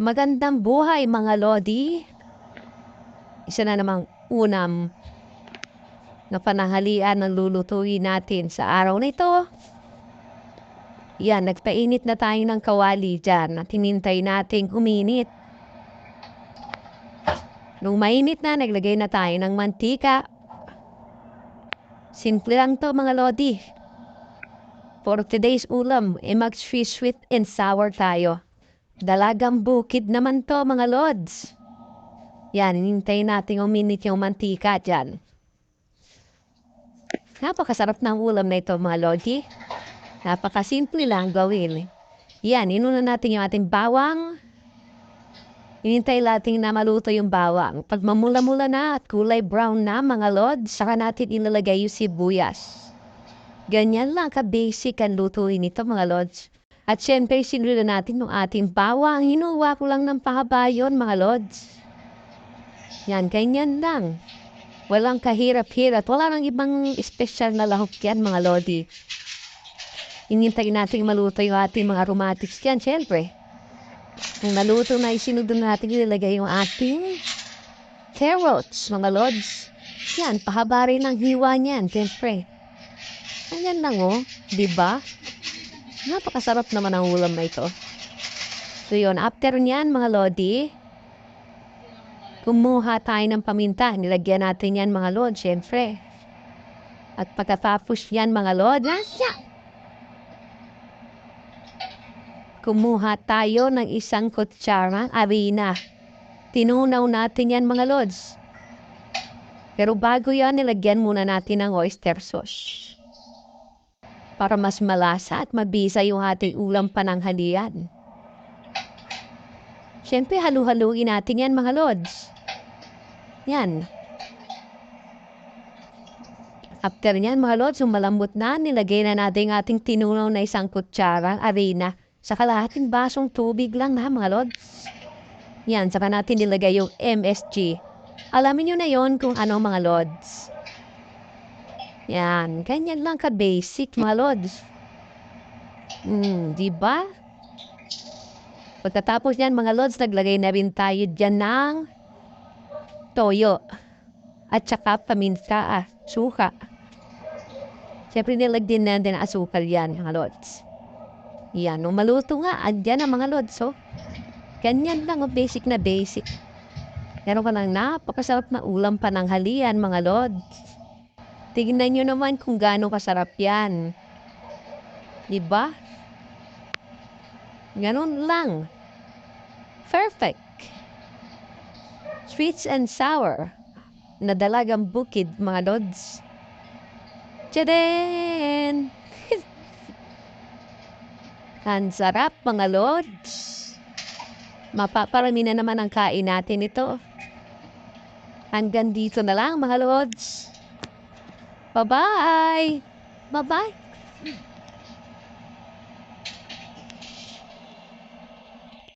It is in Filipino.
Magandang buhay mga lodi. Isa na namang unam na pananghalian ng lulutuin natin sa araw na ito. Yan, nagpainit na tayo ng kawali dyan at hinintay nating uminit. Nung mainit na, naglagay na tayo ng mantika. Simple lang to mga lodi. For today's ulam, mag-sweet and sour tayo. Dalagang bukid naman to mga lods. Yan, hinintay natin uminit yung mantika dyan. Napakasarap ng ulam na ito mga lodi. Napakasimple lang gawin. Yan, inuna natin yung ating bawang. Hinintay natin na maluto yung bawang. Pag mamula-mula na at kulay brown na mga lods, saka natin ilalagay yung sibuyas. Ganyan lang ka-basic ang lutuin ito mga lods. At syempre, sinula natin yung ating bawang. Hinuwa ko lang ng pahaba yun mga lods. Yan, ganyan lang. Walang kahirap-hirap. Wala nang ibang espesyal na lahok yan mga lodi. Hinintay natin maluto yung ating mga aromatics yan, syempre. Kung naluto na, isinunod natin ilalagay yung ating carrots mga lods. Yan, pahaba rin ang hiwa niyan, syempre. Ayan lang oh, diba? Napakasarap naman ang ulam na ito. So yun, after niyan mga lodi, kumuha tayo ng paminta. Nilagyan natin yan mga lod, syempre. At pagkatapos yan mga lod, kumuha tayo ng isang kutsara harina. Tinunaw natin yan mga lods. Pero bago yan, nilagyan muna natin ng oyster sauce. Para mas malasa at mabisa yung ating ulam pananghalian. Siyempre, halu-haluin natin yan mga lods. Yan. After yan mga lods, malambot na, nilagay na natin ating tinunaw na isang kutsarang harina sa kalahating basong tubig lang na mga lods. Yan, saka natin nilagay yung MSG. Alamin nyo na yon kung ano mga lods. Yan, ganyan lang ka-basic mga lods. Diba? Pagkatapos yan mga lods, naglagay na rin tayo dyan ng toyo. At saka paminta, suka. Siyempre nilagyan na din asukal yan mga lods. Yan, nung maluto nga, andyan ang mga lods. So, ganyan lang, basic na basic. Meron ka ng napakasarap na ulam pananghalian mga lods. Tignan nyo naman kung gaano kasarap yan. Diba? Ganun lang. Perfect. Sweets and sour. Na dalagang bukid, mga lods. Tadaan! Ang sarap, mga lods. Mapaparami na naman ang kain natin ito. Hanggang dito na lang, mga lods. Bye-bye! Bye-bye!